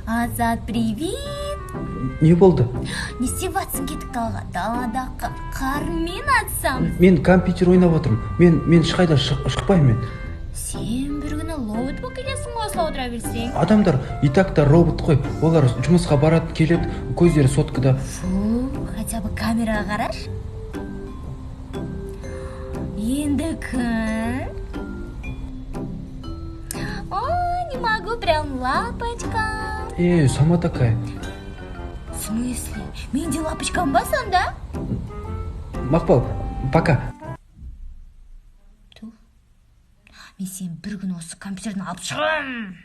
Азат, привет! Не болды? Не істеп жатсың кетіп қалған? Далада қармен атсам. Мен компьютер ойнап отырмын. Мен ешқайда шықпаймын. Сен бір күні робот болып кетесің ғой, осылай отыра берсең. Адамдар и так та робот қой. Олар жұмысқа барады, келеді, көздері соткада. Фу, хотя бы камераға қарашы. Енді күн. О, не могу, прям лапочка. Сама такая. В смысле? Менде лапочкам ба сонда? Мақпал, пока. Мен сен бір күн осы компьютерден алып шығам.